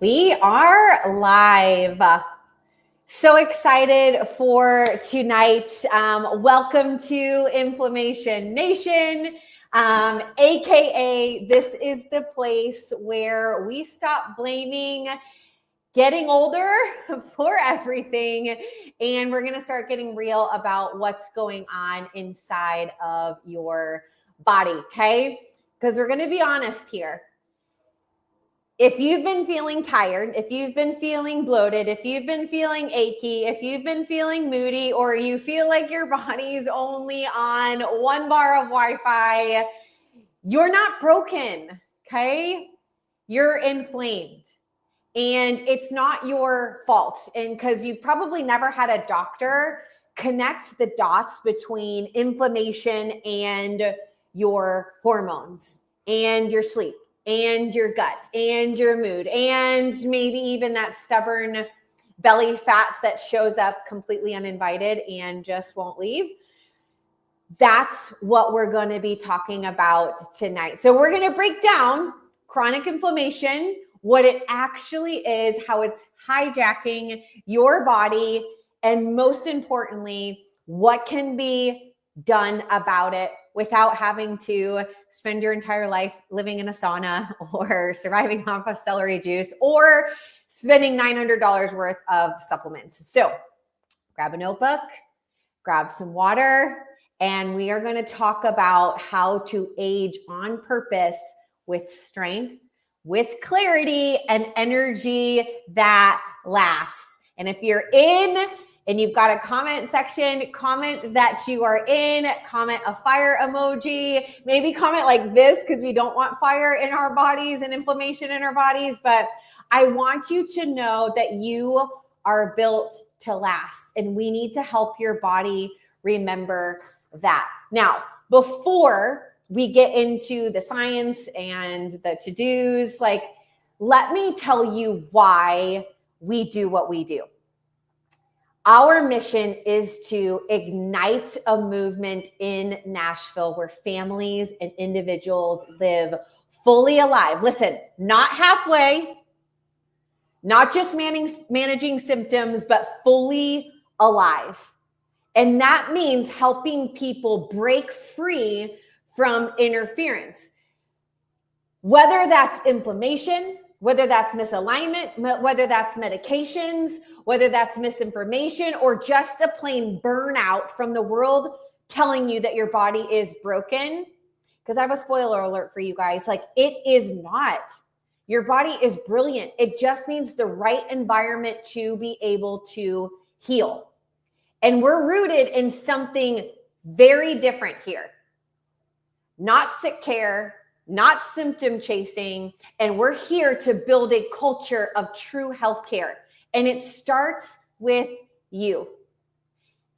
We are live. So excited for tonight. Welcome to Inflammation Nation, AKA this is the place where we stop blaming getting older for everything, and we're going to start getting real about what's going on inside of your body, okay? Because we're going to be honest here. If you've been feeling tired, if you've been feeling bloated, if you've been feeling achy, if you've been feeling moody, or you feel like your body's only on one bar of Wi-Fi, you're not broken, okay? You're inflamed. And it's not your fault. And because you've probably never had a doctor connect the dots between inflammation and your hormones and your sleep and your gut and your mood and maybe even that stubborn belly fat that shows up completely uninvited and just won't leave. That's what we're going to be talking about tonight. So we're going to break down chronic inflammation, what it actually is, how it's hijacking your body, and most importantly, what can be done about it without having to spend your entire life living in a sauna or surviving off of celery juice or spending $900 worth of supplements. So grab a notebook, grab some water, and we are going to talk about how to age on purpose with strength, with clarity, and energy that lasts. And if you're in and you've got a comment section, comment that you are in, comment a fire emoji, maybe comment like this because we don't want fire in our bodies and inflammation in our bodies. But I want you to know that you are built to last, and we need to help your body remember that. Now, before we get into the science and the to-dos, let me tell you why we do what we do. Our mission is to ignite a movement in Nashville where families and individuals live fully alive. Listen, not halfway, not just managing symptoms, but fully alive. And that means helping people break free from interference, whether that's inflammation, whether that's misalignment, whether that's medications, whether that's misinformation, or just a plain burnout from the world telling you that your body is broken. Because I have a spoiler alert for you guys. It is not. Your body is brilliant. It just needs the right environment to be able to heal. And we're rooted in something very different here. Not sick care, not symptom chasing, and we're here to build a culture of true healthcare. And it starts with you.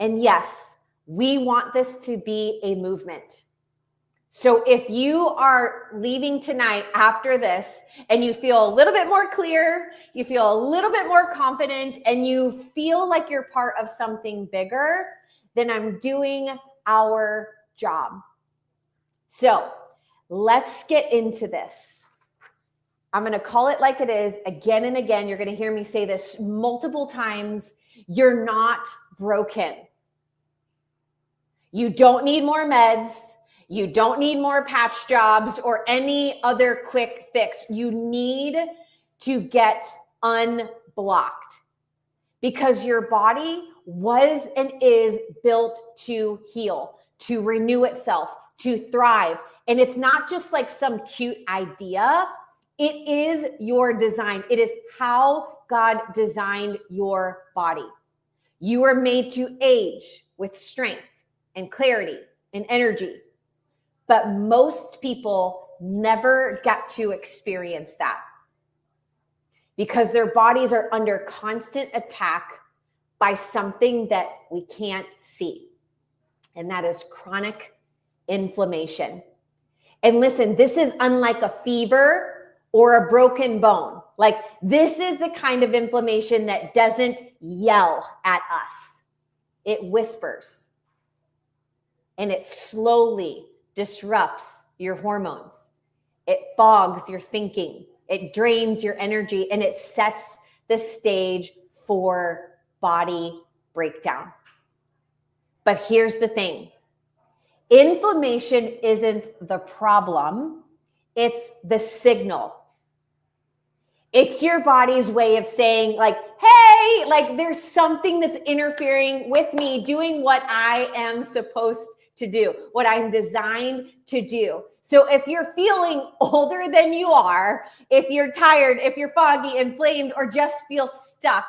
And yes, we want this to be a movement. So if you are leaving tonight after this and you feel a little bit more clear, you feel a little bit more confident, and you feel like you're part of something bigger, then I'm doing our job. So let's get into this. I'm going to call it like it is again and again. You're going to hear me say this multiple times. You're not broken. You don't need more meds. You don't need more patch jobs or any other quick fix. You need to get unblocked because your body was and is built to heal, to renew itself, to thrive. And it's not just like some cute idea. It is your design. It is how God designed your body. You are made to age with strength and clarity and energy. But most people never get to experience that because their bodies are under constant attack by something that we can't see. And that is chronic inflammation. And listen, this is unlike a fever or a broken bone. This is the kind of inflammation that doesn't yell at us. It whispers. And it slowly disrupts your hormones. It fogs your thinking, It drains your energy and it sets the stage for body breakdown. But here's the thing. Inflammation isn't the problem. It's the signal. It's your body's way of saying like, hey, like there's something that's interfering with me doing what I am supposed to do, what I'm designed to do. So if you're feeling older than you are, if you're tired, if you're foggy, inflamed, or just feel stuck,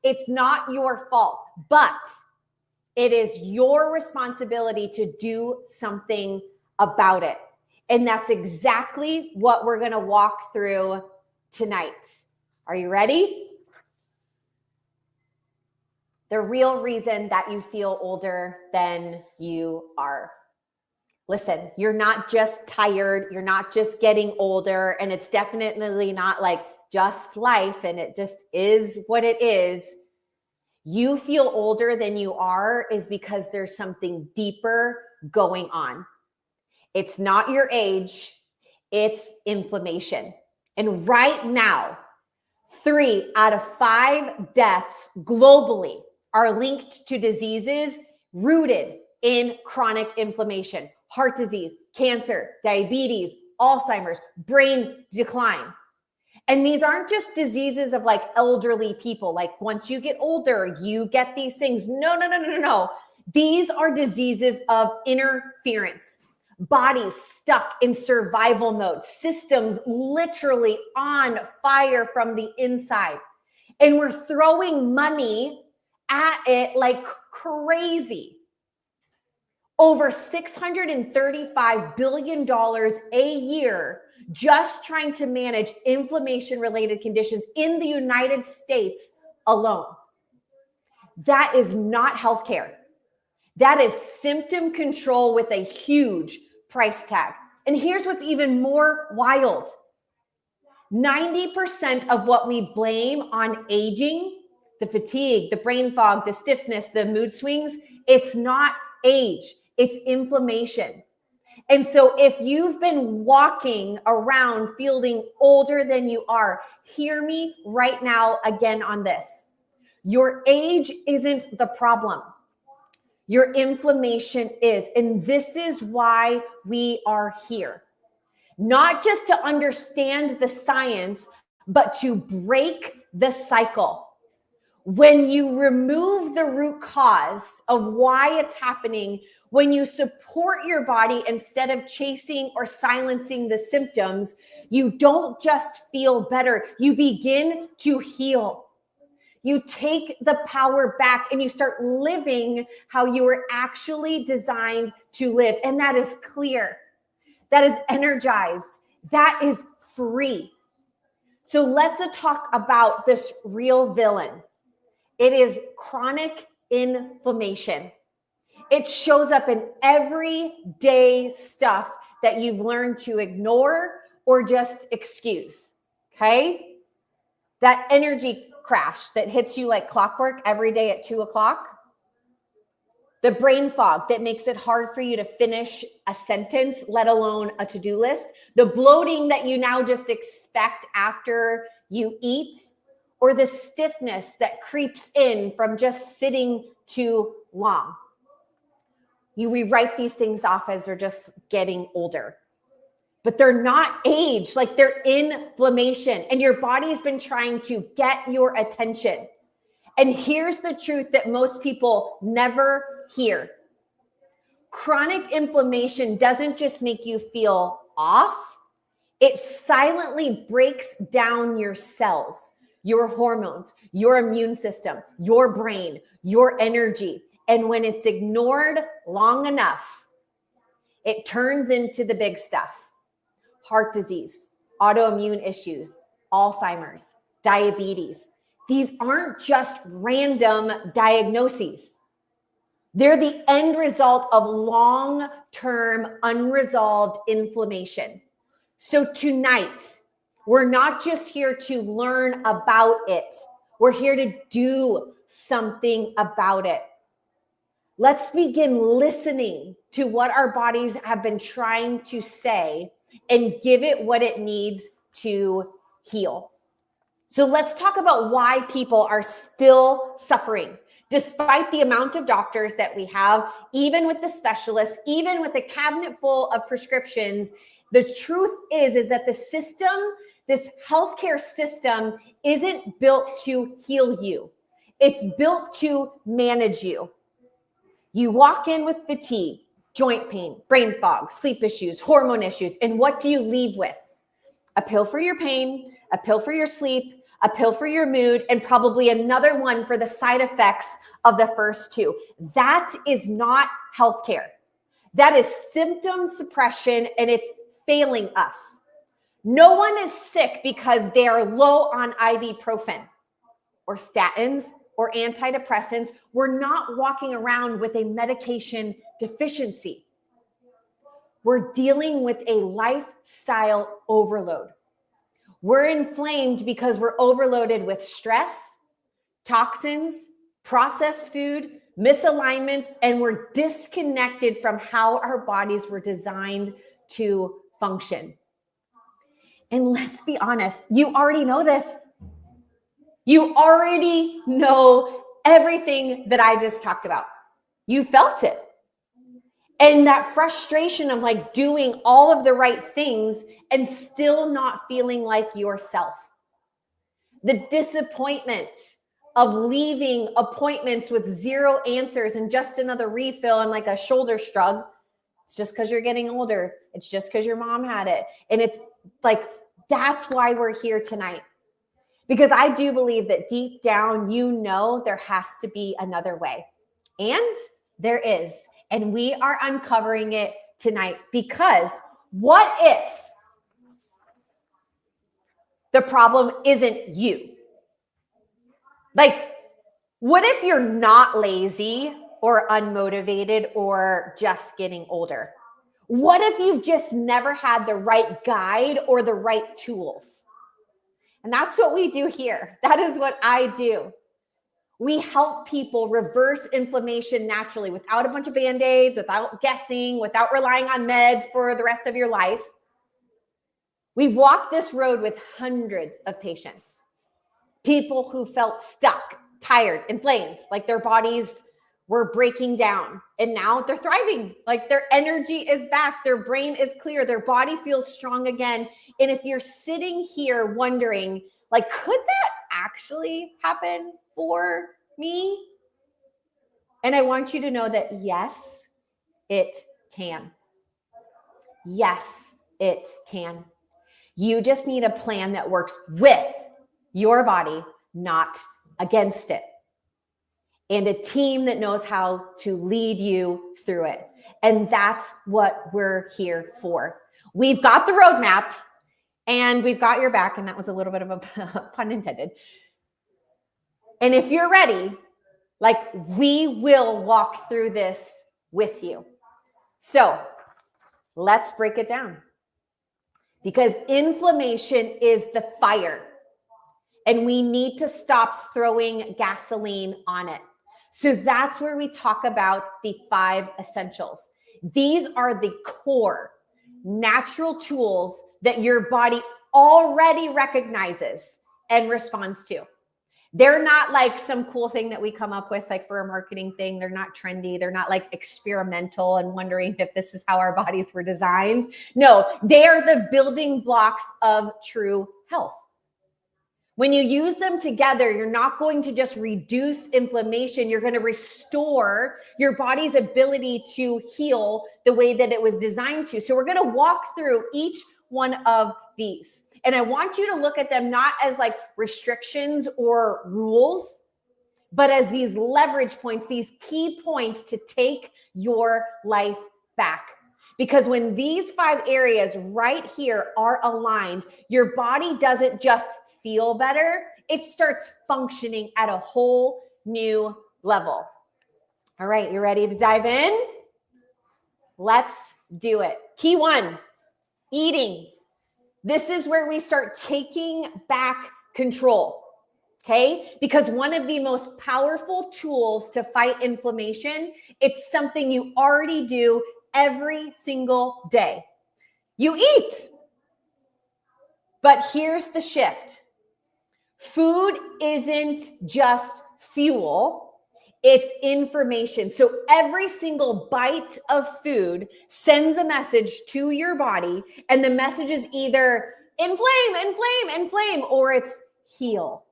it's not your fault, but it is your responsibility to do something about it. And that's exactly what we're going to walk through tonight. Are you ready? The real reason that you feel older than you are. Listen, you're not just tired. You're not just getting older. And it's definitely not like just life and it just is what it is. You feel older than you are is because there's something deeper going on. It's not your age, it's inflammation. And right now, 3 out of 5 deaths globally are linked to diseases rooted in chronic inflammation, heart disease, cancer, diabetes, Alzheimer's, brain decline. And these aren't just diseases of like elderly people. Like once you get older, you get these things. No. These are diseases of interference. Bodies stuck in survival mode, systems literally on fire from the inside. And we're throwing money at it like crazy. Over $635 billion a year just trying to manage inflammation-related conditions in the United States alone. That is not healthcare. That is symptom control with a huge price tag. And here's what's even more wild. 90% of what we blame on aging, the fatigue, the brain fog, the stiffness, the mood swings, it's not age, it's inflammation. And so if you've been walking around feeling older than you are, hear me right now again on this. Your age isn't the problem. Your inflammation is. And this is why we are here. Not just to understand the science, but to break the cycle. When you remove the root cause of why it's happening, when you support your body instead of chasing or silencing the symptoms, you don't just feel better. You begin to heal. You take the power back and you start living how you were actually designed to live. And that is clear. That is energized. That is free. So let's talk about this real villain. It is chronic inflammation. It shows up in everyday stuff that you've learned to ignore or just excuse, okay? That energy crash that hits you like clockwork every day at 2 o'clock. The brain fog that makes it hard for you to finish a sentence, let alone a to-do list. The bloating that you now just expect after you eat. Or the stiffness that creeps in from just sitting too long. We write these things off as they're just getting older. But they're not age, like they're inflammation. And your body's been trying to get your attention. And here's the truth that most people never hear. Chronic inflammation doesn't just make you feel off. It silently breaks down your cells, your hormones, your immune system, your brain, your energy. And when it's ignored long enough, it turns into the big stuff. Heart disease, autoimmune issues, Alzheimer's, diabetes. These aren't just random diagnoses. They're the end result of long-term unresolved inflammation. So tonight, we're not just here to learn about it. We're here to do something about it. Let's begin listening to what our bodies have been trying to say and give it what it needs to heal. So let's talk about why people are still suffering. Despite the amount of doctors that we have, even with the specialists, even with a cabinet full of prescriptions, the truth is that the system, this healthcare system, isn't built to heal you. It's built to manage you. You walk in with fatigue, joint pain, brain fog, sleep issues, hormone issues, and what do you leave with? A pill for your pain, a pill for your sleep, a pill for your mood, and probably another one for the side effects of the first two. That is not healthcare. That is symptom suppression, and it's failing us. No one is sick because they are low on ibuprofen or statins or antidepressants. We're not walking around with a medication deficiency. We're dealing with a lifestyle overload. We're inflamed because we're overloaded with stress, toxins, processed food, misalignments, and we're disconnected from how our bodies were designed to function. And let's be honest, you already know this. You already know everything that I just talked about. You felt it. And that frustration of like doing all of the right things and still not feeling like yourself. The disappointment of leaving appointments with zero answers and just another refill and like a shoulder shrug. It's just because you're getting older. It's just because your mom had it. And it's like, that's why we're here tonight. Because I do believe that deep down, you know, there has to be another way. And there is. And we are uncovering it tonight, because what if the problem isn't you? Like, what if you're not lazy or unmotivated or just getting older? What if you've just never had the right guide or the right tools? And that's what we do here. That is what I do. We help people reverse inflammation naturally without a bunch of Band-Aids, without guessing, without relying on meds for the rest of your life. We've walked this road with hundreds of patients. People who felt stuck, tired, inflamed, like their bodies were breaking down. And now they're thriving. Like their energy is back. Their brain is clear. Their body feels strong again. And if you're sitting here wondering, like, could that actually happen for me? And I want you to know that yes, it can. Yes, it can. You just need a plan that works with your body, not against it. And a team that knows how to lead you through it. And that's what we're here for. We've got the roadmap and we've got your back. And that was a little bit of a pun intended. And if you're ready, like, we will walk through this with you. So let's break it down. Because inflammation is the fire. And we need to stop throwing gasoline on it. So that's where we talk about the 5 essentials. These are the core natural tools that your body already recognizes and responds to. They're not like some cool thing that we come up with like for a marketing thing. They're not trendy. They're not like experimental and wondering if this is how our bodies were designed. No, they are the building blocks of true health. When you use them together, you're not going to just reduce inflammation. You're going to restore your body's ability to heal the way that it was designed to. So we're going to walk through each one of these. And I want you to look at them not as like restrictions or rules, but as these leverage points, these key points to take your life back. Because when these 5 areas right here are aligned, your body doesn't just feel better, it starts functioning at a whole new level. All right, you ready to dive in? Let's do it. Key 1, eating. This is where we start taking back control, okay? Because one of the most powerful tools to fight inflammation, it's something you already do every single day. You eat. But here's the shift. Food isn't just fuel, it's information. So every single bite of food sends a message to your body, and the message is either inflame, inflame, inflame, or it's heal.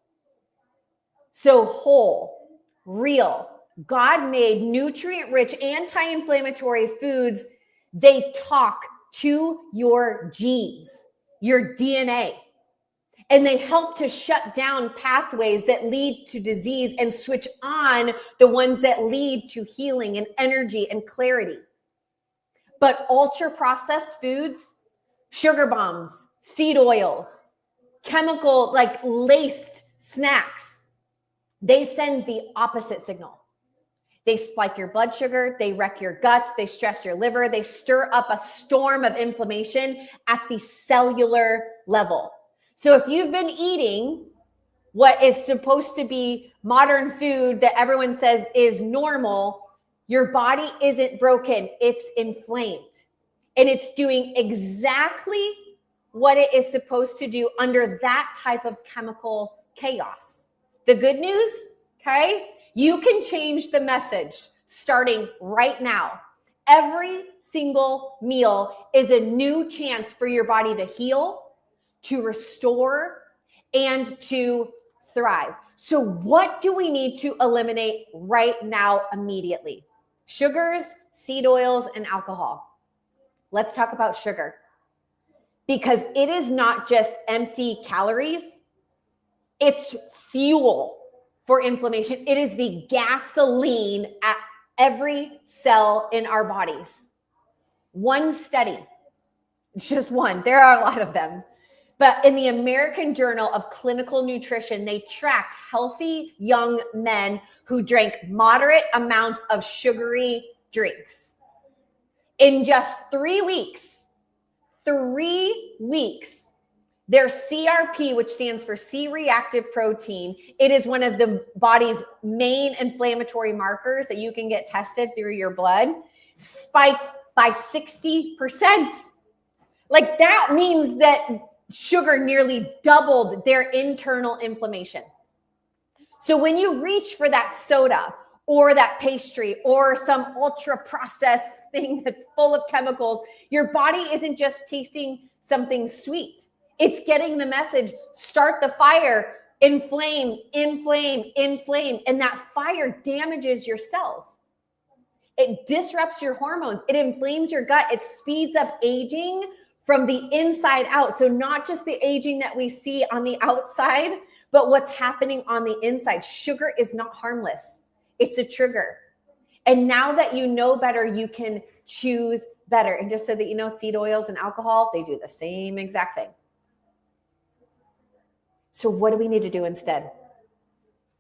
So whole, real, God made nutrient-rich, anti-inflammatory foods. They talk to your genes, your DNA. And they help to shut down pathways that lead to disease and switch on the ones that lead to healing and energy and clarity. But ultra-processed foods, sugar bombs, seed oils, chemical, like laced snacks, they send the opposite signal. They spike your blood sugar, they wreck your gut, they stress your liver, they stir up a storm of inflammation at the cellular level. So if you've been eating what is supposed to be modern food that everyone says is normal, your body isn't broken, it's inflamed. And it's doing exactly what it is supposed to do under that type of chemical chaos. The good news, okay? You can change the message starting right now. Every single meal is a new chance for your body to heal, to restore, and to thrive. So what do we need to eliminate right now immediately? Sugars, seed oils, and alcohol. Let's talk about sugar, because it is not just empty calories. It's fuel for inflammation. It is the gasoline at every cell in our bodies. One study, it's just one, there are a lot of them, but in the American Journal of Clinical Nutrition, they tracked healthy young men who drank moderate amounts of sugary drinks. In just 3 weeks, their CRP, which stands for C-reactive protein, it is one of the body's main inflammatory markers that you can get tested through your blood, spiked by 60%. Like that means that sugar nearly doubled their internal inflammation. So when you reach for that soda or that pastry or some ultra processed thing that's full of chemicals, your body isn't just tasting something sweet. It's getting the message, start the fire, inflame, inflame, inflame. And that fire damages your cells. It disrupts your hormones. It inflames your gut. It speeds up aging from the inside out. So not just the aging that we see on the outside, but what's happening on the inside. Sugar is not harmless. It's a trigger. And now that you know better, you can choose better. And just so that you know, seed oils and alcohol, they do the same exact thing. So what do we need to do instead?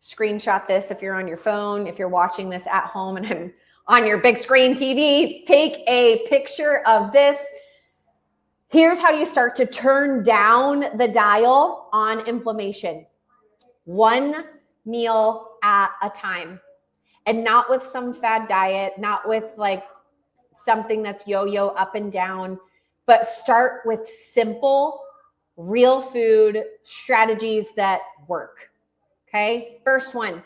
Screenshot this if you're on your phone, if you're watching this at home and I'm on your big screen TV, take a picture of this. Here's how you start to turn down the dial on inflammation. One meal at a time. And not with some fad diet, not with like something that's yo-yo up and down, but start with simple, real food strategies that work. Okay. First one,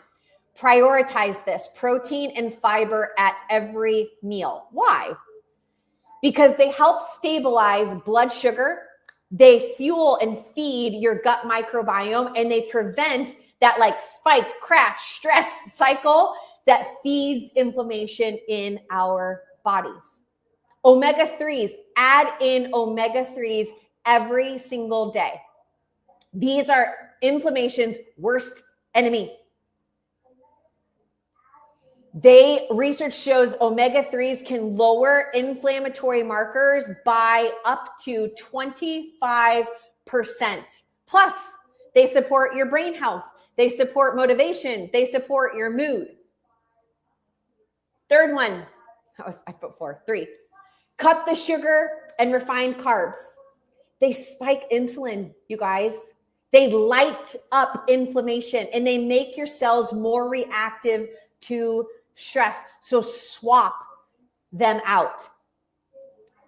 prioritize this protein and fiber at every meal. Why? Because they help stabilize blood sugar. They fuel and feed your gut microbiome, and they prevent that like spike, crash, stress cycle that feeds inflammation in our bodies. Omega-3s, add in omega-3s every single day. These are inflammation's worst enemy. Research shows omega-3s can lower inflammatory markers by up to 25%. Plus, they support your brain health. They support motivation. They support your mood. Third one, I put 4, 3. Cut the sugar and refined carbs. They spike insulin, you guys. They light up inflammation and they make your cells more reactive to stress. So swap them out.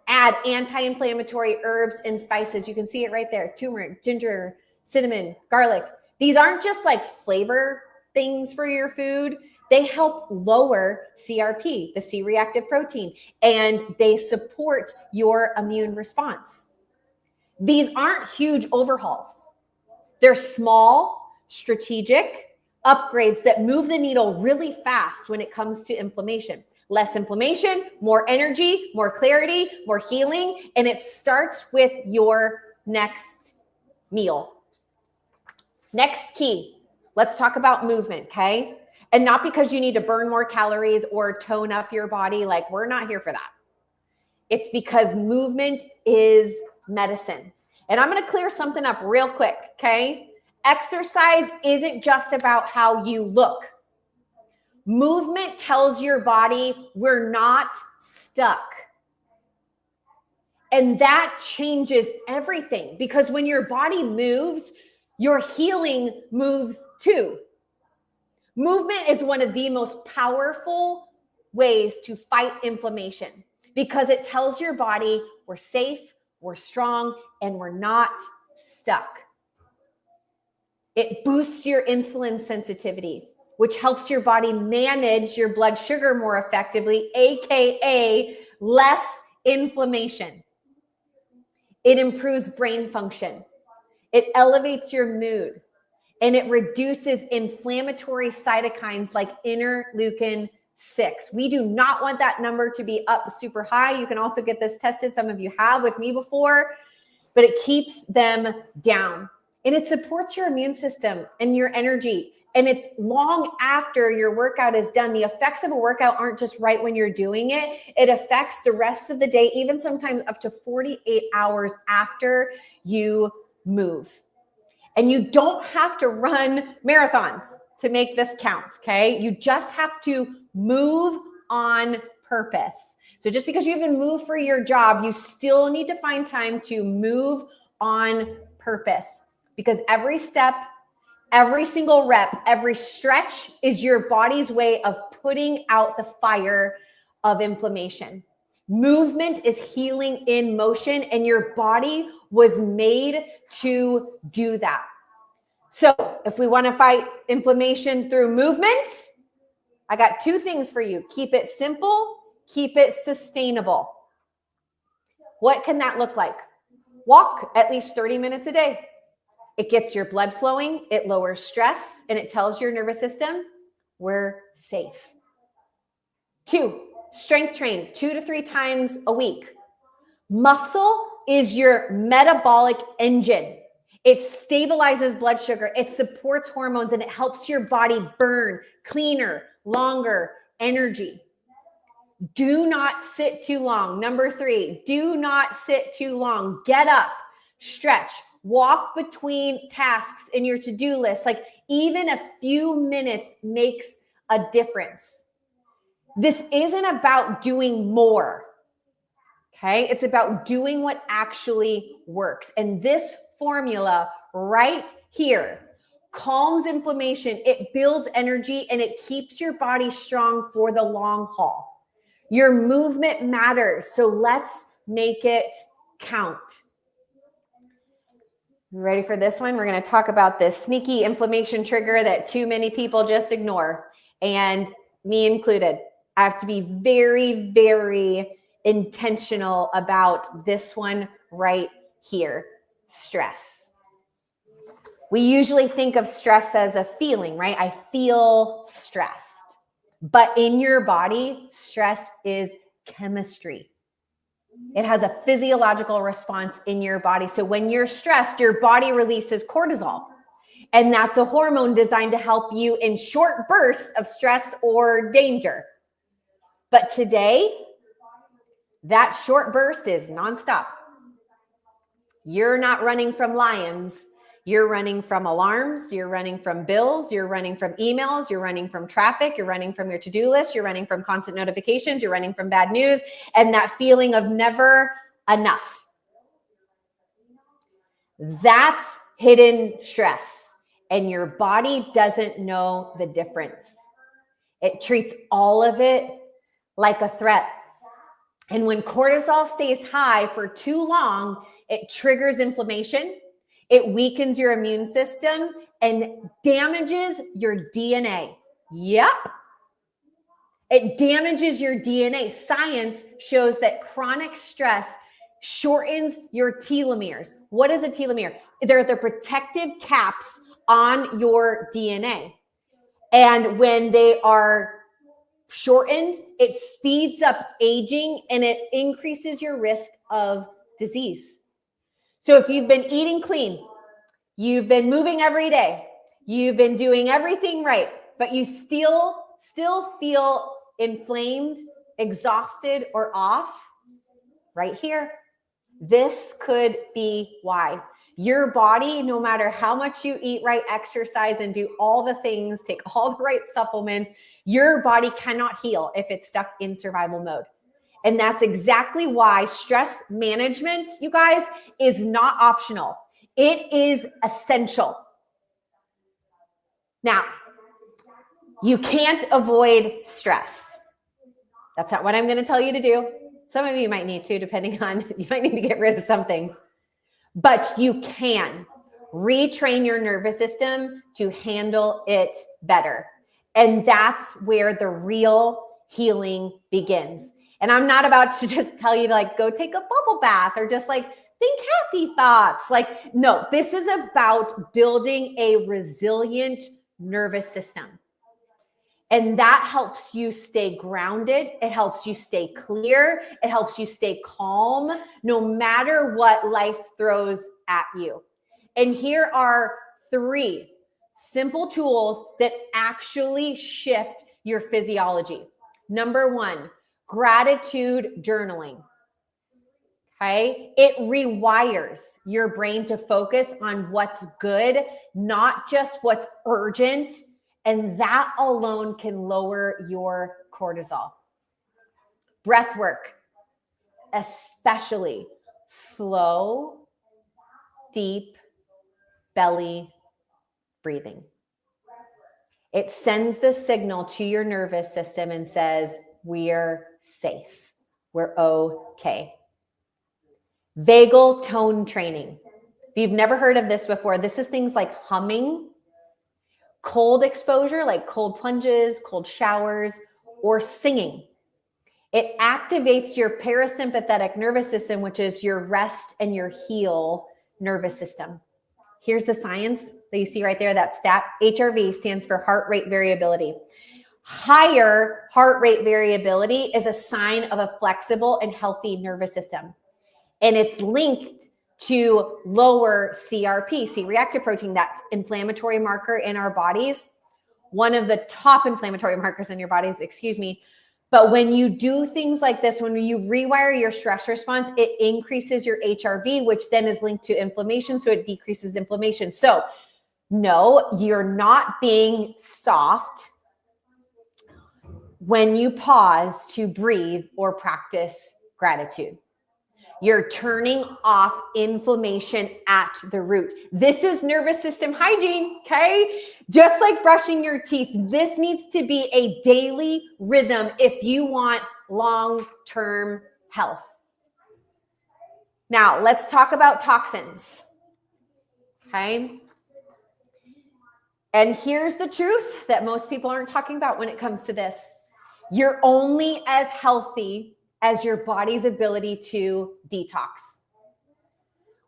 Add anti-inflammatory herbs and spices. You can see it right there. Turmeric, ginger, cinnamon, garlic. These aren't just like flavor things for your food. They help lower CRP, the C-reactive protein, and they support your immune response. These aren't huge overhauls. They're small, strategic upgrades that move the needle really fast when it comes to inflammation. Less inflammation, more energy, more clarity, more healing, and it starts with your next meal. Next key, let's talk about movement, okay? And not because you need to burn more calories or tone up your body, like we're not here for that. It's because movement is medicine. And I'm going to clear something up real quick, okay? Exercise isn't just about how you look. Movement tells your body we're not stuck. And that changes everything, because when your body moves, your healing moves too. Movement is one of the most powerful ways to fight inflammation, because it tells your body we're safe, we're strong, and we're not stuck. It boosts your insulin sensitivity, which helps your body manage your blood sugar more effectively, aka less inflammation. It improves brain function. It elevates your mood, and it reduces inflammatory cytokines like interleukin 6. We do not want that number to be up super high. You can also get this tested. Some of you have with me before, but it keeps them down, and it supports your immune system and your energy. And it's long after your workout is done. The effects of a workout aren't just right when you're doing it. It affects the rest of the day, even sometimes up to 48 hours after you move. And you don't have to run marathons to make this count, okay? You just have to move on purpose. So just because you even move for your job, you still need to find time to move on purpose, because every step, every single rep, every stretch is your body's way of putting out the fire of inflammation. Movement is healing in motion, and your body was made to do that. So if we want to fight inflammation through movement, I got two things for you. Keep it simple, keep it sustainable. What can that look like? Walk at least 30 minutes a day. It gets your blood flowing, it lowers stress, and it tells your nervous system we're safe. 2, strength train 2 to 3 times a week. Muscle is your metabolic engine. It stabilizes blood sugar, it supports hormones, and it helps your body burn cleaner, longer energy. Do not sit too long. Number 3, do not sit too long. Get up, stretch, walk between tasks in your to-do list. Like even a few minutes makes a difference. This isn't about doing more, okay? It's about doing what actually works. And this formula right here calms inflammation, it builds energy, and it keeps your body strong for the long haul. Your movement matters, so let's make it count. Ready for this one? We're going to talk about this sneaky inflammation trigger that too many people just ignore, and me included. I have to be very, very intentional about this one right here. Stress. We usually think of stress as a feeling, right? I feel stressed. But in your body, stress is chemistry. It has a physiological response in your body. So when you're stressed, your body releases cortisol. And that's a hormone designed to help you in short bursts of stress or danger. But today, that short burst is nonstop. You're not running from lions. You're running from alarms. You're running from bills. You're running from emails. You're running from traffic. You're running from your to-do list. You're running from constant notifications. You're running from bad news and that feeling of never enough. That's hidden stress, and your body doesn't know the difference. It treats all of it like a threat. And when cortisol stays high for too long, it triggers inflammation, it weakens your immune system, and damages your DNA. Yep. It damages your DNA. Science shows that chronic stress shortens your telomeres. What is a telomere? They're the protective caps on your DNA. And when they are shortened, it speeds up aging and it increases your risk of disease. So if you've been eating clean, you've been moving every day, you've been doing everything right, but you still feel inflamed, exhausted, or off, right here, this could be why. Your body, no matter how much you eat right, exercise, and do all the things, take all the right supplements, your body cannot heal if it's stuck in survival mode. And that's exactly why stress management, you guys, is not optional. It is essential. Now, you can't avoid stress. That's not what I'm going to tell you to do. Some of you might need to, depending on, you might need to get rid of some things. But you can retrain your nervous system to handle it better. And that's where the real healing begins. And I'm not about to just tell you to like go take a bubble bath or just like think happy thoughts. Like, no, this is about building a resilient nervous system. And that helps you stay grounded. It helps you stay clear. It helps you stay calm no matter what life throws at you. And here are 3 simple tools that actually shift your physiology. Number 1, gratitude journaling. Okay. It rewires your brain to focus on what's good, not just what's urgent. And that alone can lower your cortisol. Breath work, especially slow, deep belly breathing. It sends the signal to your nervous system and says, we're safe. We're okay. Vagal tone training. If you've never heard of this before, this is things like humming, cold exposure, like cold plunges, cold showers, or singing. It activates your parasympathetic nervous system, which is your rest and your heal nervous system. Here's the science that you see right there, that stat. HRV stands for heart rate variability. Higher heart rate variability is a sign of a flexible and healthy nervous system. And it's linked to lower CRP, C-reactive protein, that inflammatory marker in our bodies, one of the top inflammatory markers in your bodies, excuse me. But when you do things like this, when you rewire your stress response, it increases your HRV, which then is linked to inflammation. So it decreases inflammation. So no, you're not being soft when you pause to breathe or practice gratitude. You're turning off inflammation at the root. This is nervous system hygiene, okay? Just like brushing your teeth, this needs to be a daily rhythm if you want long-term health. Now, let's talk about toxins, okay? And here's the truth that most people aren't talking about when it comes to this. You're only as healthy as your body's ability to detox.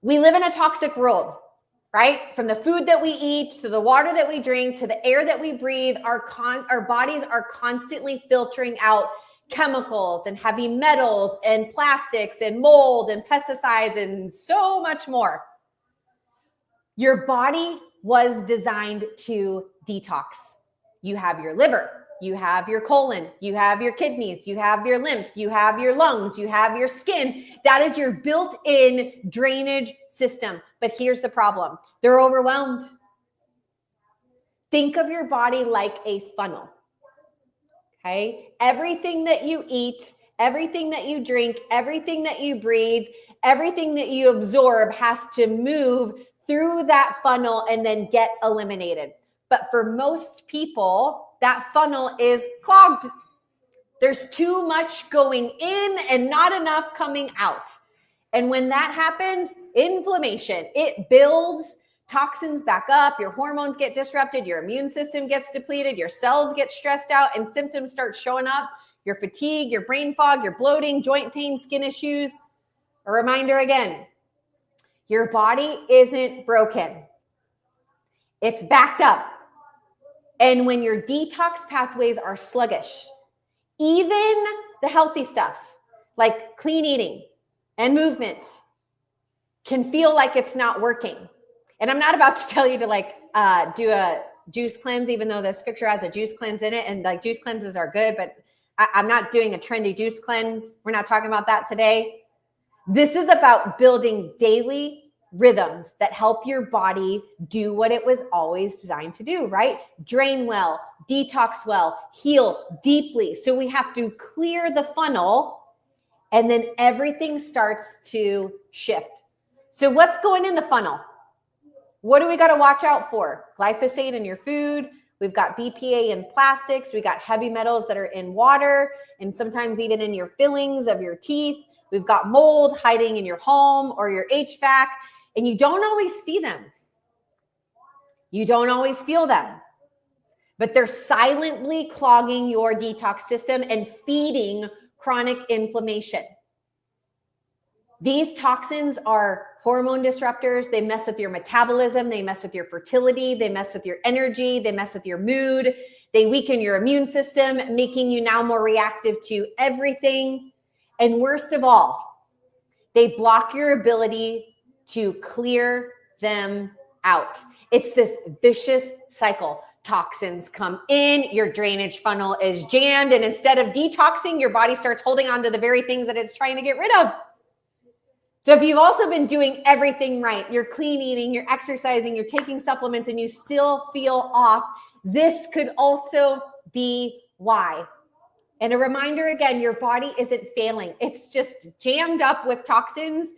We live in a toxic world, right? From the food that we eat, to the water that we drink, to the air that we breathe, our bodies are constantly filtering out chemicals and heavy metals and plastics and mold and pesticides and so much more. Your body was designed to detox. You have your liver, you have your colon, you have your kidneys, you have your lymph, you have your lungs, you have your skin. That is your built-in drainage system. But here's the problem. They're overwhelmed. Think of your body like a funnel, okay? Everything that you eat, everything that you drink, everything that you breathe, everything that you absorb has to move through that funnel and then get eliminated. But for most people, that funnel is clogged. There's too much going in and not enough coming out. And when that happens, inflammation, it builds toxins back up, your hormones get disrupted, your immune system gets depleted, your cells get stressed out, and symptoms start showing up. Your fatigue, your brain fog, your bloating, joint pain, skin issues. A reminder again, your body isn't broken. It's backed up. And when your detox pathways are sluggish, even the healthy stuff like clean eating and movement can feel like it's not working. And I'm not about to tell you to do a juice cleanse, even though this picture has a juice cleanse in it, and like juice cleanses are good, but I'm not doing a trendy juice cleanse. We're not talking about that today. This is about building daily rhythms that help your body do what it was always designed to do, right? Drain well, detox well, heal deeply. So we have to clear the funnel, and then everything starts to shift. So what's going in the funnel? What do we got to watch out for? Glyphosate in your food. We've got BPA in plastics. We got heavy metals that are in water and sometimes even in your fillings of your teeth. We've got mold hiding in your home or your HVAC, and you don't always see them. You don't always feel them, but they're silently clogging your detox system and feeding chronic inflammation. These toxins are hormone disruptors. They mess with your metabolism. They mess with your fertility. They mess with your energy. They mess with your mood. They weaken your immune system, making you now more reactive to everything. And worst of all, they block your ability to clear them out. It's this vicious cycle. Toxins come in, your drainage funnel is jammed, and instead of detoxing, your body starts holding on to the very things that it's trying to get rid of. So if you've also been doing everything right, you're clean eating, you're exercising, you're taking supplements, and you still feel off, this could also be why. And a reminder again, your body isn't failing. It's just jammed up with toxins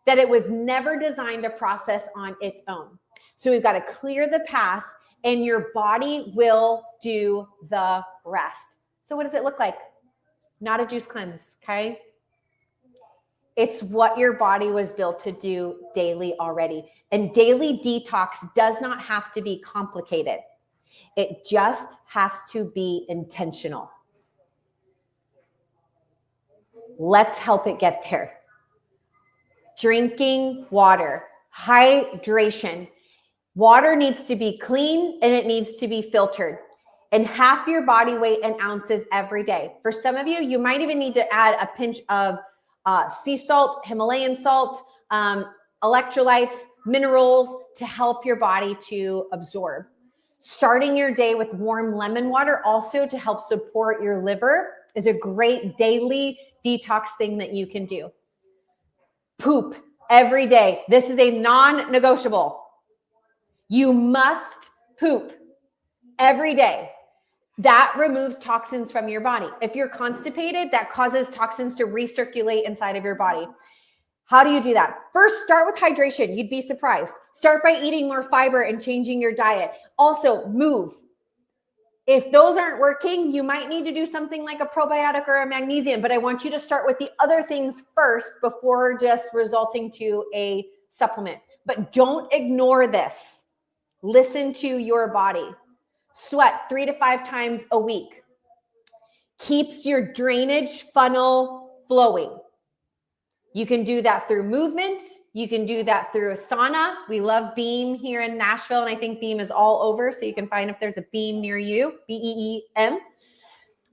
that it was never designed to process on its own. So we've got to clear the path, and your body will do the rest. So what does it look like? Not a juice cleanse, okay? It's what your body was built to do daily already. And daily detox does not have to be complicated. It just has to be intentional. Let's help it get there. Drinking water, hydration. Water needs to be clean and it needs to be filtered. And half your body weight in ounces every day. For some of you, you might even need to add a pinch of sea salt, Himalayan salt, electrolytes, minerals to help your body to absorb. Starting your day with warm lemon water also to help support your liver is a great daily detox thing that you can do. Poop every day. This is a non-negotiable. You must poop every day. That removes toxins from your body. If you're constipated, that causes toxins to recirculate inside of your body. How do you do that? First, start with hydration. You'd be surprised. Start by eating more fiber and changing your diet. Also, move. If those aren't working, you might need to do something like a probiotic or a magnesium, but I want you to start with the other things first before just resulting to a supplement. But don't ignore this. Listen to your body. Sweat 3 to 5 times a week. Keeps your drainage funnel flowing. You can do that through movement. You can do that through a sauna. We love Beam here in Nashville, and I think Beam is all over, so you can find if there's a Beam near you, BEEM,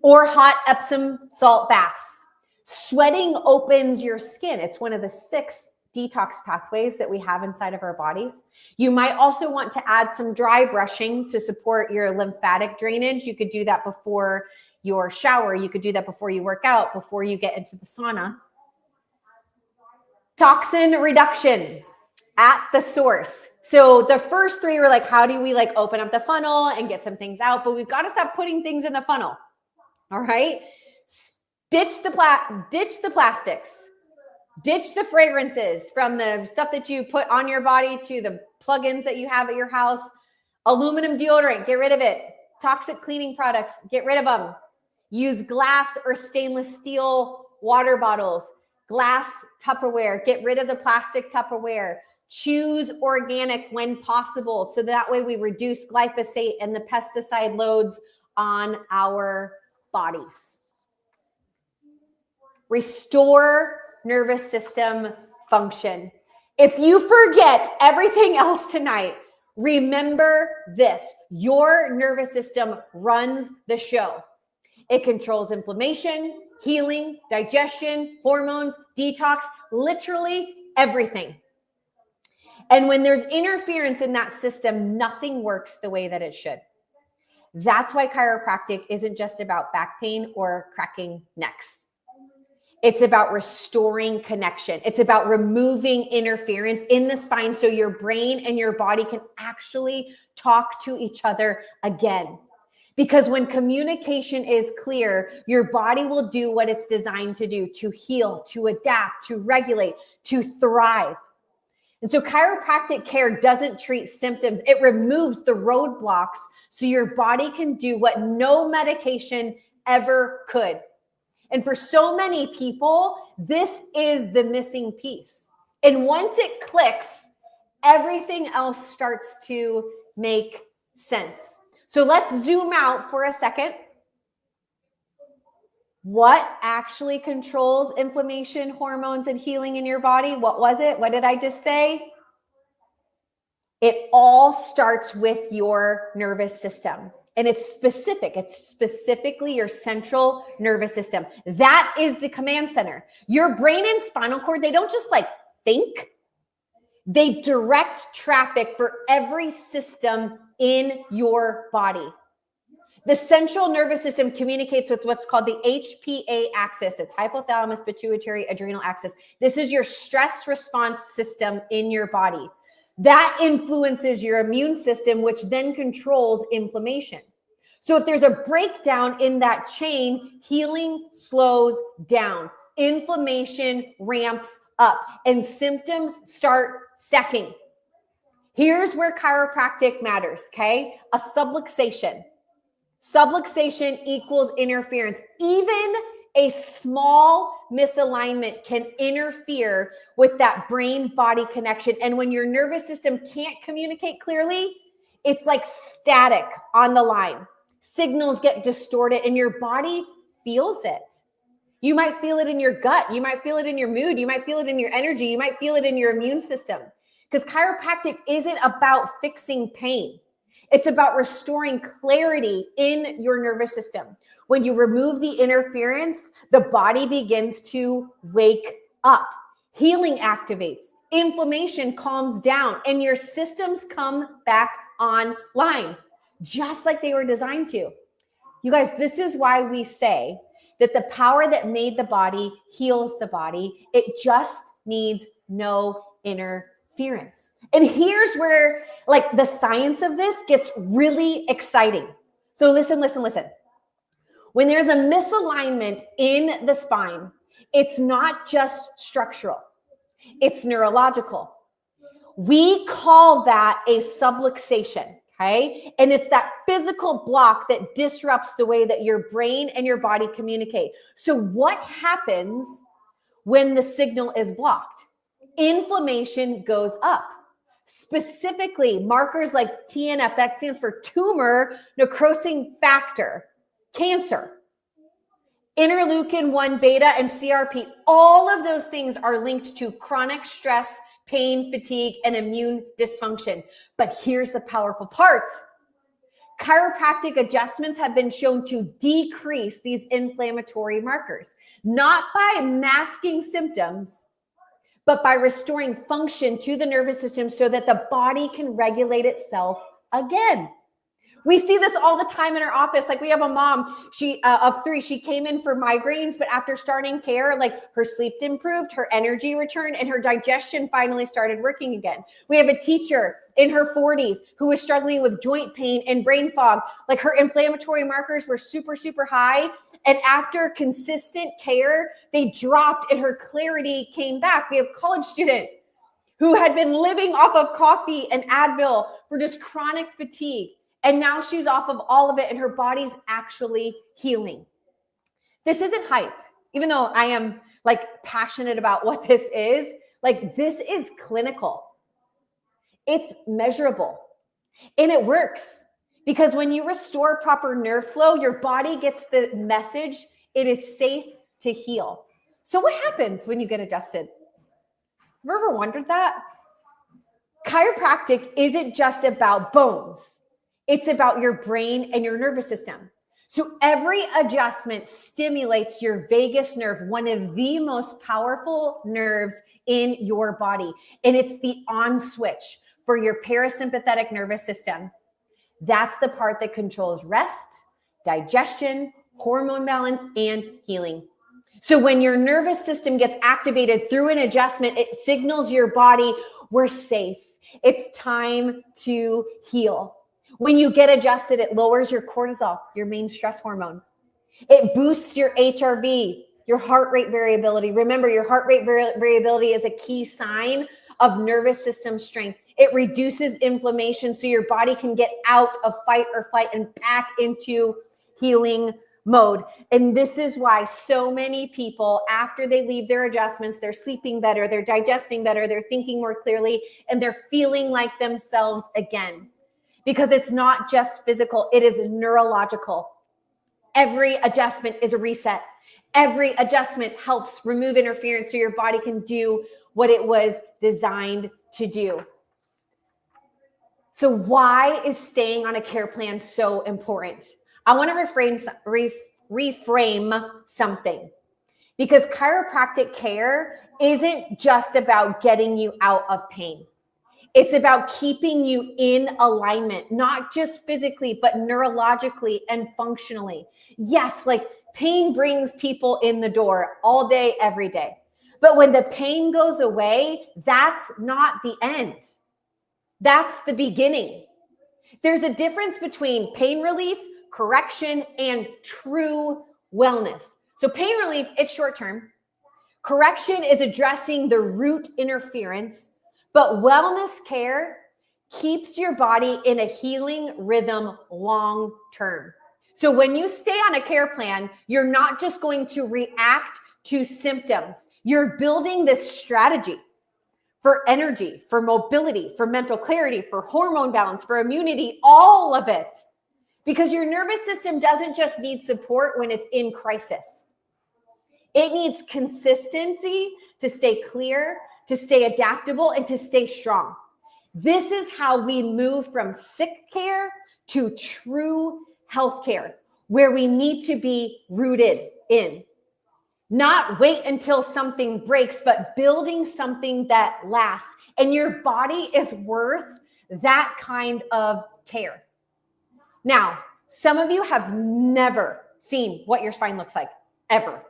or hot Epsom salt baths. Sweating opens your skin. It's one of the 6 detox pathways that we have inside of our bodies. You might also want to add some dry brushing to support your lymphatic drainage. You could do that before your shower. You could do that before you work out, before you get into the sauna. Toxin reduction at the source. So the first 3 were like, how do we open up the funnel and get some things out? But we've got to stop putting things in the funnel. All right. Ditch the plastics. Ditch the fragrances, from the stuff that you put on your body to the plugins that you have at your house. Aluminum deodorant, get rid of it. Toxic cleaning products, get rid of them. Use glass or stainless steel water bottles, glass Tupperware. Get rid of the plastic Tupperware. Choose organic when possible, so that way we reduce glyphosate and the pesticide loads on our bodies. Restore nervous system function. If you forget everything else tonight, remember this: your nervous system runs the show. It controls inflammation, healing, digestion, hormones, detox, literally everything. And when there's interference in that system, nothing works the way that it should. That's why chiropractic isn't just about back pain or cracking necks. It's about restoring connection. It's about removing interference in the spine so your brain and your body can actually talk to each other again. Because when communication is clear, your body will do what it's designed to do: to heal, to adapt, to regulate, to thrive. And so chiropractic care doesn't treat symptoms. It removes the roadblocks so your body can do what no medication ever could. And for so many people, this is the missing piece. And once it clicks, everything else starts to make sense. So let's zoom out for a second. What actually controls inflammation, hormones, and healing in your body? What was it? What did I just say? It all starts with your nervous system. And it's specific. It's specifically your central nervous system. That is the command center. Your brain and spinal cord, they don't just think. They direct traffic for every system in your body. The central nervous system communicates with what's called the HPA axis. It's hypothalamus, pituitary, adrenal axis. This is your stress response system in your body. That influences your immune system, which then controls inflammation. So if there's a breakdown in that chain, healing slows down, inflammation ramps up, and symptoms start stacking. Here's where chiropractic matters, okay? A subluxation. Subluxation equals interference. Even a small misalignment can interfere with that brain-body connection. And when your nervous system can't communicate clearly, it's like static on the line. Signals get distorted and your body feels it. You might feel it in your gut. You might feel it in your mood. You might feel it in your energy. You might feel it in your immune system. Because chiropractic isn't about fixing pain. It's about restoring clarity in your nervous system. When you remove the interference, the body begins to wake up. Healing activates, inflammation calms down, and your systems come back online, just like they were designed to. You guys, this is why we say that the power that made the body heals the body. It just needs no interference. And here's where the science of this gets really exciting. So listen. When there's a misalignment in the spine, it's not just structural, it's neurological. We call that a subluxation, okay? And it's that physical block that disrupts the way that your brain and your body communicate. So what happens when the signal is blocked? Inflammation goes up. Specifically, markers like TNF, that stands for tumor necrosing factor, cancer, interleukin 1 beta, and CRP. All of those things are linked to chronic stress, pain, fatigue, and immune dysfunction. But here's the powerful part. Chiropractic adjustments have been shown to decrease these inflammatory markers, not by masking symptoms, but by restoring function to the nervous system so that the body can regulate itself again. We see this all the time in our office. We have a mom, of 3, she came in for migraines, but after starting care, her sleep improved, her energy returned, and her digestion finally started working again. We have a teacher in her 40s who was struggling with joint pain and brain fog. Her inflammatory markers were super, super high. And after consistent care, they dropped and her clarity came back. We have a college student who had been living off of coffee and Advil for just chronic fatigue. And now she's off of all of it and her body's actually healing. This isn't hype, even though I am like passionate about what this is. Like, this is clinical. It's measurable and it works, because when you restore proper nerve flow, your body gets the message it is safe to heal. So what happens when you get adjusted? Have you ever wondered that? Chiropractic isn't just about bones. It's about your brain and your nervous system. So every adjustment stimulates your vagus nerve, one of the most powerful nerves in your body. And it's the on switch for your parasympathetic nervous system. That's the part that controls rest, digestion, hormone balance, and healing. So when your nervous system gets activated through an adjustment, it signals your body, we're safe. It's time to heal. When you get adjusted, it lowers your cortisol, your main stress hormone. It boosts your HRV, your heart rate variability. Remember, your heart rate variability is a key sign of nervous system strength. It reduces inflammation so your body can get out of fight or flight and back into healing mode. And this is why so many people, after they leave their adjustments, they're sleeping better, they're digesting better, they're thinking more clearly, and they're feeling like themselves again. Because it's not just physical, it is neurological. Every adjustment is a reset. Every adjustment helps remove interference so your body can do what it was designed to do. So why is staying on a care plan so important? I want to reframe something, because chiropractic care isn't just about getting you out of pain. It's about keeping you in alignment, not just physically, but neurologically and functionally. Yes, like pain brings people in the door all day, every day. But when the pain goes away, that's not the end. That's the beginning. There's a difference between pain relief, correction, and true wellness. So pain relief, it's short term. Correction is addressing the root interference. But wellness care keeps your body in a healing rhythm long term. So when you stay on a care plan, you're not just going to react to symptoms. You're building this strategy for energy, for mobility, for mental clarity, for hormone balance, for immunity, all of it. Because your nervous system doesn't just need support when it's in crisis. It needs consistency to stay clear, to stay adaptable, and to stay strong. This is how we move from sick care to true health care, where we need to be rooted in. Not wait until something breaks, but building something that lasts. And your body is worth that kind of care. Now, some of you have never seen what your spine looks like, ever.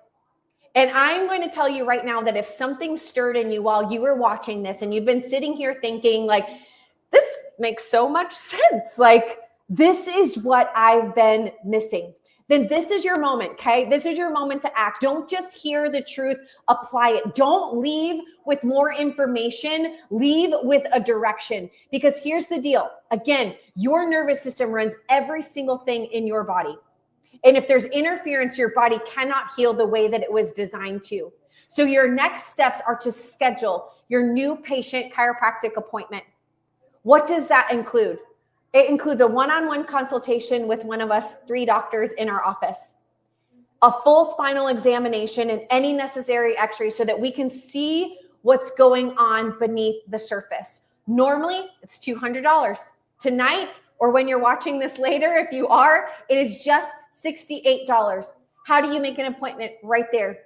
And I'm going to tell you right now that if something stirred in you while you were watching this and you've been sitting here thinking like, this makes so much sense, like this is what I've been missing, then this is your moment, okay? This is your moment to act. Don't just hear the truth, apply it. Don't leave with more information, leave with a direction. Because here's the deal. Again, your nervous system runs every single thing in your body. And if there's interference, your body cannot heal the way that it was designed to. So your next steps are to schedule your new patient chiropractic appointment. What does that include? It includes a one-on-one consultation with one of us 3 doctors in our office, a full spinal examination and any necessary x-rays so that we can see what's going on beneath the surface. Normally, it's $200. Tonight, or when you're watching this later, if you are, it is just $68. How do you make an appointment? Right there.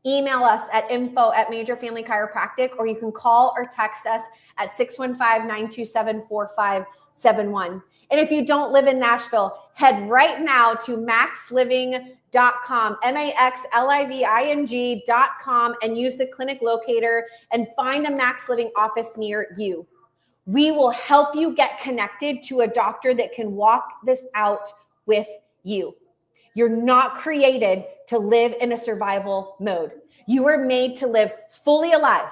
Email us at info@Major Family Chiropractic, or you can call or text us at 615-927-4571. And if you don't live in Nashville, head right now to maxliving.com, maxliving.com, and use the clinic locator and find a Max Living office near you. We will help you get connected to a doctor that can walk this out with you. You're not created to live in a survival mode. You were made to live fully alive,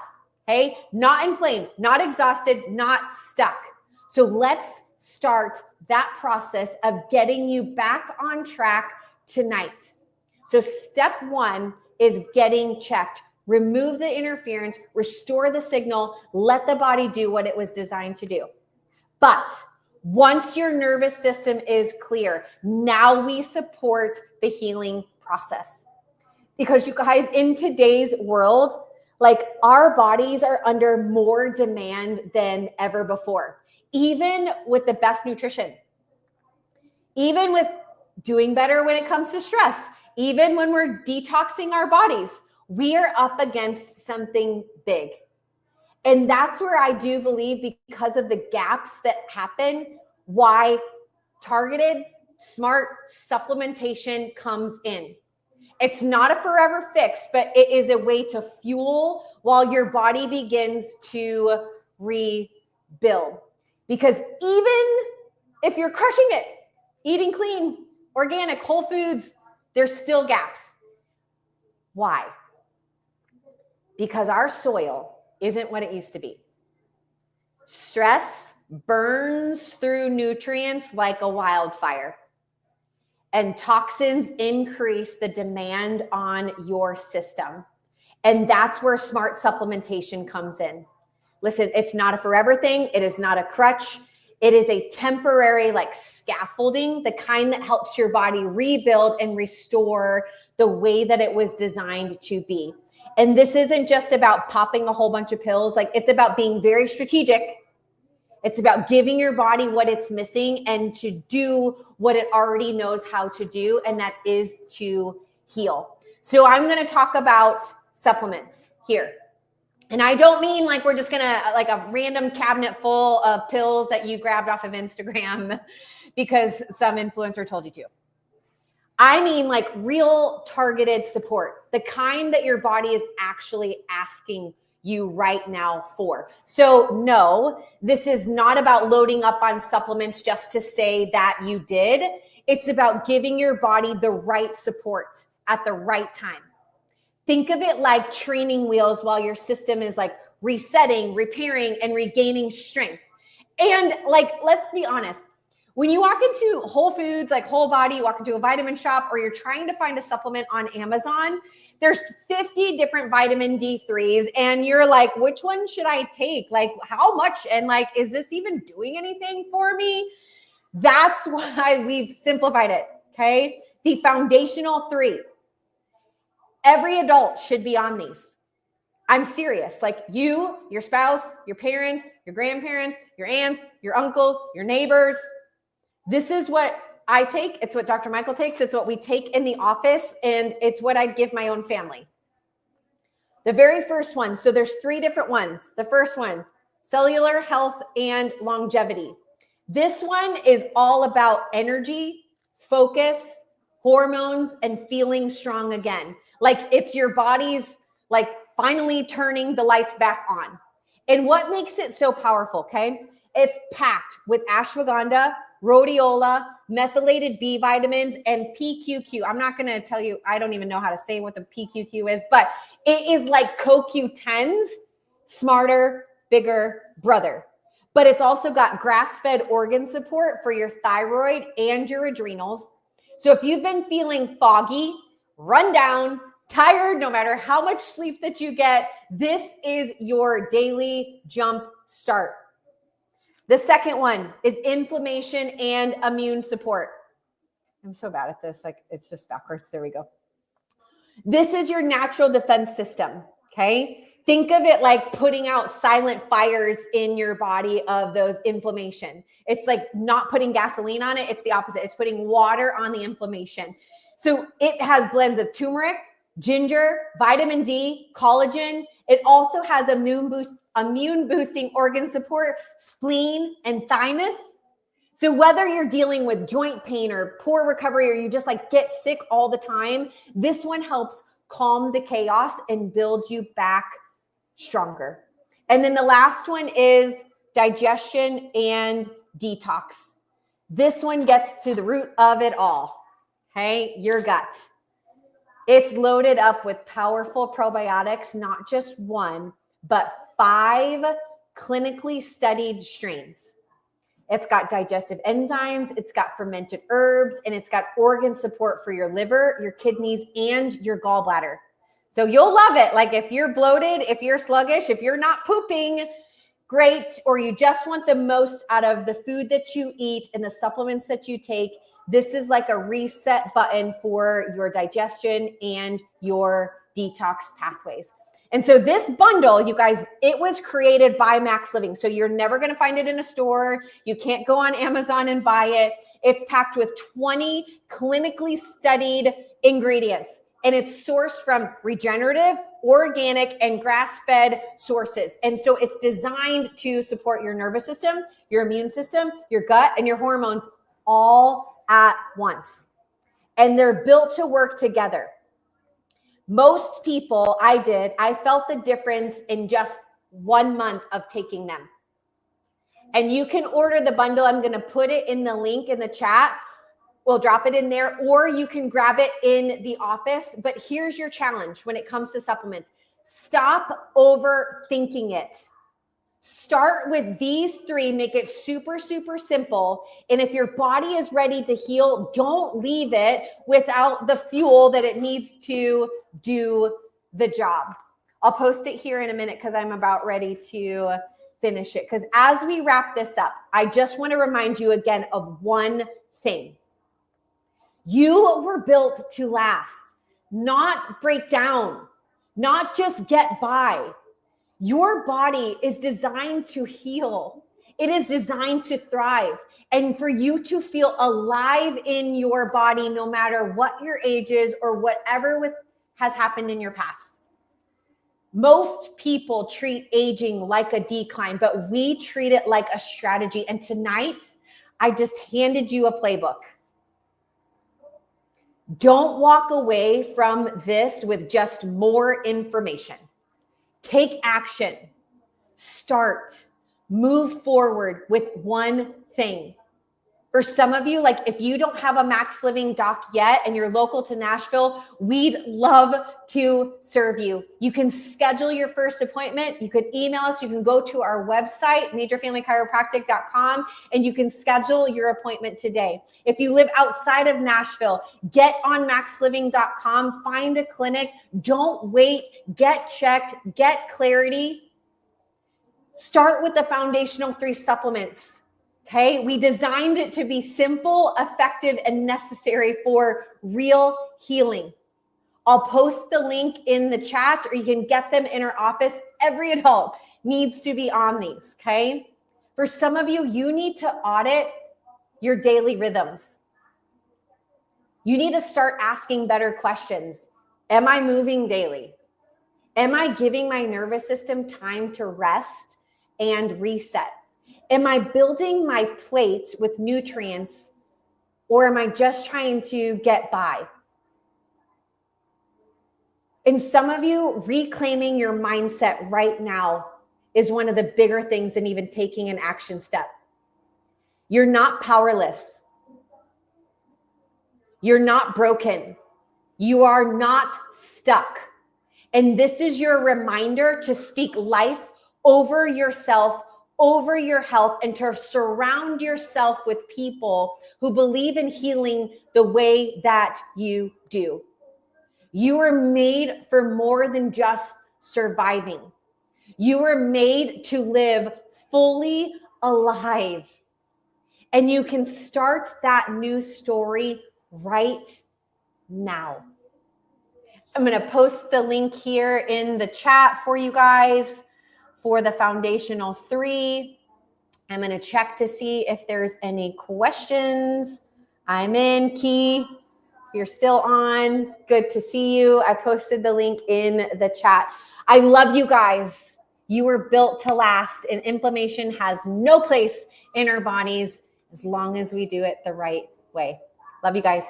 okay? Not inflamed, not exhausted, not stuck. So let's start that process of getting you back on track tonight. So step one is getting checked. Remove the interference, restore the signal, let the body do what it was designed to do. But once your nervous system is clear, now we support the healing process. Because you guys, in today's world, like our bodies are under more demand than ever before, even with the best nutrition, even with doing better when it comes to stress, even when we're detoxing our bodies, we are up against something big. And that's where I do believe, because of the gaps that happen, why targeted smart supplementation comes in. It's not a forever fix, but it is a way to fuel while your body begins to rebuild. Because even if you're crushing it, eating clean, organic, whole foods, there's still gaps. Why? Because our soil isn't what it used to be. Stress burns through nutrients like a wildfire. And toxins increase the demand on your system. And that's where smart supplementation comes in. Listen, it's not a forever thing. It is not a crutch. It is a temporary like scaffolding, the kind that helps your body rebuild and restore the way that it was designed to be. And this isn't just about popping a whole bunch of pills. Like, it's about being very strategic. It's about giving your body what it's missing and to do what it already knows how to do, and that is to heal. So I'm going to talk about supplements here. And I don't mean like we're just going to like a random cabinet full of pills that you grabbed off of Instagram because some influencer told you to. I mean like real targeted support, the kind that your body is actually asking you right now for. So no, this is not about loading up on supplements just to say that you did. It's about giving your body the right support at the right time. Think of it like training wheels while your system is like resetting, repairing, and regaining strength. And like, let's be honest, when you walk into Whole Foods, like Whole Body, you walk into a vitamin shop, or you're trying to find a supplement on Amazon, there's 50 different vitamin D3s, and you're like, which one should I take? Like, how much? And like, is this even doing anything for me? That's why we've simplified it, okay? The foundational 3. Every adult should be on these. I'm serious. Like you, your spouse, your parents, your grandparents, your aunts, your uncles, your neighbors. This is what I take. It's what Dr. Michael takes. It's what we take in the office, and it's what I'd give my own family. The very first one. So there's 3 different ones. The first one, cellular health and longevity. This one is all about energy, focus, hormones, and feeling strong again. Like it's your body's like finally turning the lights back on. And what makes it so powerful, okay? It's packed with ashwagandha, rhodiola, methylated B vitamins, and PQQ. I'm not going to tell you, I don't even know how to say what the PQQ is, but it is like CoQ10's smarter, bigger brother. But it's also got grass-fed organ support for your thyroid and your adrenals. So if you've been feeling foggy, run down, tired, no matter how much sleep that you get, this is your daily jump start. The second one is inflammation and immune support. I'm so bad at this. Like it's just backwards. There we go. This is your natural defense system. Okay. Think of it like putting out silent fires in your body of those inflammation. It's like not putting gasoline on it. It's the opposite. It's putting water on the inflammation. So it has blends of turmeric, ginger, vitamin D, collagen. It also has immune boosting organ support, spleen, and thymus. So whether you're dealing with joint pain or poor recovery, or you just like get sick all the time, this one helps calm the chaos and build you back stronger. And then the last one is digestion and detox. This one gets to the root of it all. Okay, your gut. It's loaded up with powerful probiotics, not just one, but 5 clinically studied strains. It's got digestive enzymes, it's got fermented herbs, and it's got organ support for your liver, your kidneys, and your gallbladder. So you'll love it. Like if you're bloated, if you're sluggish, if you're not pooping, great, or you just want the most out of the food that you eat and the supplements that you take, this is like a reset button for your digestion and your detox pathways. And so this bundle, you guys, it was created by Max Living. So you're never going to find it in a store. You can't go on Amazon and buy it. It's packed with 20 clinically studied ingredients. And it's sourced from regenerative, organic, and grass-fed sources. And so it's designed to support your nervous system, your immune system, your gut, and your hormones all at once. And they're built to work together. Most people, I felt the difference in just 1 month of taking them. And you can order the bundle. I'm going to put it in the link in the chat. We'll drop it in there, or you can grab it in the office. But here's your challenge when it comes to supplements. Stop overthinking it. Start with these 3, make it super, super simple. And if your body is ready to heal, don't leave it without the fuel that it needs to do the job. I'll post it here in a minute because I'm about ready to finish it. Because as we wrap this up, I just want to remind you again of one thing. You were built to last, not break down, not just get by. Your body is designed to heal. It is designed to thrive and for you to feel alive in your body, no matter what your age is or whatever has happened in your past. Most people treat aging like a decline, but we treat it like a strategy. And tonight, I just handed you a playbook. Don't walk away from this with just more information. Take action. Start. Move forward with one thing. For some of you, like if you don't have a Max Living doc yet and you're local to Nashville, we'd love to serve you. You can schedule your first appointment. You could email us. You can go to our website, majorfamilychiropractic.com, and you can schedule your appointment today. If you live outside of Nashville, get on maxliving.com, find a clinic. Don't wait. Get checked. Get clarity. Start with the foundational 3 supplements. Okay, we designed it to be simple, effective, and necessary for real healing. I'll post the link in the chat, or you can get them in our office. Every adult needs to be on these, okay? For some of you, you need to audit your daily rhythms. You need to start asking better questions. Am I moving daily? Am I giving my nervous system time to rest and reset? Am I building my plate with nutrients, or am I just trying to get by? And some of you, reclaiming your mindset right now is one of the bigger things than even taking an action step. You're not powerless. You're not broken. You are not stuck. And this is your reminder to speak life over yourself, over your health, and to surround yourself with people who believe in healing the way that you do. You were made for more than just surviving. You were made to live fully alive. And you can start that new story right now. I'm going to post the link here in the chat for you guys for the foundational 3. I'm going to check to see if there's any questions. I'm in. Key, you're still on. Good to see you. I posted the link in the chat. I love you guys. You were built to last, and inflammation has no place in our bodies as long as we do it the right way. Love you guys.